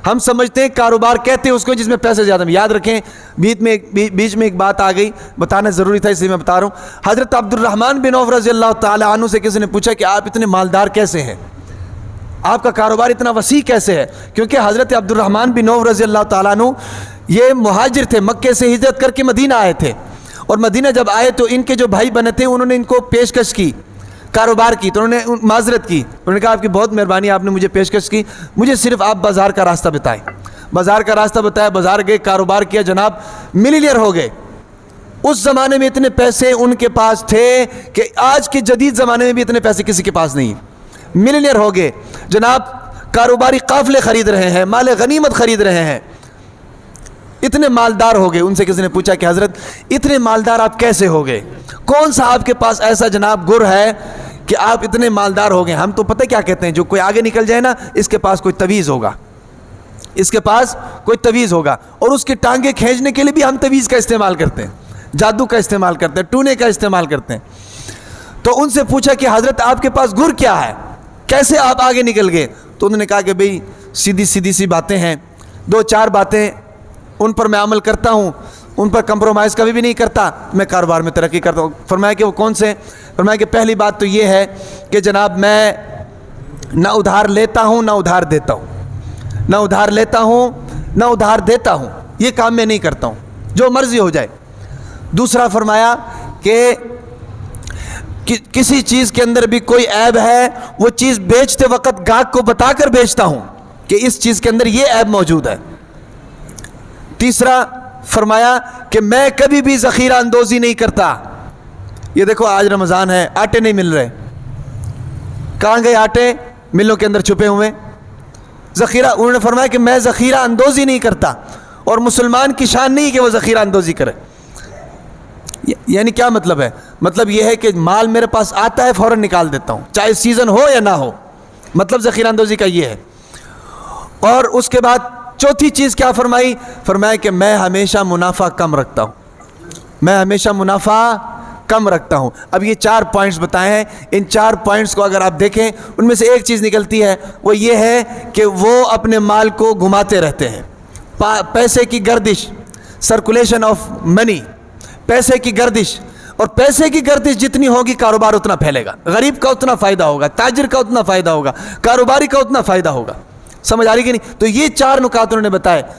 ہم سمجھتے ہیں کاروبار کہتے ہیں اس کو جس میں پیسے زیادہ ہیں۔ یاد رکھیں بیچ میں ایک بات آ گئی، بتانا ضروری تھا اس لیے میں بتا رہا ہوں۔ حضرت عبد الرحمن بن عوف رضی اللہ تعالیٰ عنہ سے کسی نے پوچھا کہ آپ اتنے مالدار کیسے ہیں، آپ کا کاروبار اتنا وسیع کیسے ہے؟ کیونکہ حضرت عبد الرحمن بن عوف رضی اللہ تعالیٰ عنہ یہ مہاجر تھے، مکے سے ہجرت کر کے مدینہ آئے تھے، اور مدینہ جب آئے تو ان کے جو بھائی بنے تھے انہوں نے ان کو پیشکش کی کاروبار کی، تو انہوں نے معذرت کی، انہوں نے کہا آپ کی بہت مہربانی، آپ نے مجھے پیشکش کی، مجھے صرف آپ بازار کا راستہ بتائیں۔ بازار کا راستہ بتایا، بازار گئے، کاروبار کیا، جناب ملینئر ہو گئے۔ اس زمانے میں اتنے پیسے ان کے پاس تھے کہ آج کے جدید زمانے میں بھی اتنے پیسے کسی کے پاس نہیں، ملینئر ہو گئے جناب، کاروباری قافلے خرید رہے ہیں، مال غنیمت خرید رہے ہیں، اتنے مالدار ہو گئے۔ ان سے کسی نے پوچھا کہ حضرت اتنے مالدار آپ کیسے ہو گئے؟ کون سا آپ کے پاس ایسا جناب گر ہے کہ آپ اتنے مالدار ہو گئے؟ ہم تو پتہ کیا کہتے ہیں، جو کوئی آگے نکل جائے نا، اس کے پاس کوئی تویز ہوگا، اس کے پاس کوئی تویز ہوگا، اور اس کی ٹانگیں کھینچنے کے لیے بھی ہم تویز کا استعمال کرتے ہیں، جادو کا استعمال کرتے ہیں، ٹونے کا استعمال کرتے ہیں۔ تو ان سے پوچھا کہ حضرت آپ کے پاس گر کیا ہے، کیسے آپ آگے نکل گئے؟ تو انہوں نے کہا کہ بھئی سیدھی سی باتیں ہیں، 2-4 باتیں، ان پر میں عمل کرتا ہوں، ان پر کمپرومائز کبھی بھی نہیں کرتا، میں کاروبار میں ترقی کرتا ہوں۔ فرمایا کہ وہ کون سے؟ فرمایا کہ پہلی بات تو یہ ہے کہ جناب میں نہ ادھار لیتا ہوں نہ ادھار دیتا ہوں، نہ ادھار لیتا ہوں نہ ادھار دیتا ہوں، یہ کام میں نہیں کرتا ہوں، جو مرضی ہو جائے۔ دوسرا فرمایا کہ کسی چیز کے اندر بھی کوئی عیب ہے، وہ چیز بیچتے وقت گاہک کو بتا کر بیچتا ہوں کہ اس چیز کے اندر یہ عیب موجود ہے۔ تیسرا فرمایا کہ میں کبھی بھی ذخیرہ اندوزی نہیں کرتا۔ یہ دیکھو آج رمضان ہے، آٹے نہیں مل رہے، کہاں گئے آٹے؟ ملوں کے اندر چھپے ہوئے۔ ذخیرہ، انہوں نے فرمایا کہ میں ذخیرہ اندوزی نہیں کرتا، اور مسلمان کی شان نہیں کہ وہ ذخیرہ اندوزی کرے۔ یعنی کیا مطلب ہے؟ مطلب یہ ہے کہ مال میرے پاس آتا ہے فوراً نکال دیتا ہوں، چاہے سیزن ہو یا نہ ہو، مطلب ذخیرہ اندوزی کا یہ ہے۔ اور اس کے بعد چوتھی چیز کیا فرمائی؟ فرمایا کہ میں ہمیشہ منافع کم رکھتا ہوں، میں ہمیشہ منافع کم رکھتا ہوں۔ اب یہ 4 پوائنٹس بتائے ہیں، ان 4 پوائنٹس کو اگر آپ دیکھیں، ان میں سے ایک چیز نکلتی ہے، وہ یہ ہے کہ وہ اپنے مال کو گھماتے رہتے ہیں۔ پیسے کی گردش، سرکولیشن آف منی، پیسے کی گردش، اور پیسے کی گردش جتنی ہوگی کاروبار اتنا پھیلے گا، غریب کا اتنا فائدہ ہوگا، تاجر کا اتنا فائدہ ہوگا، کاروباری کا اتنا فائدہ ہوگا۔ سمجھ آ رہی کہ نہیں؟ تو یہ 4 نکات انہوں نے بتائے۔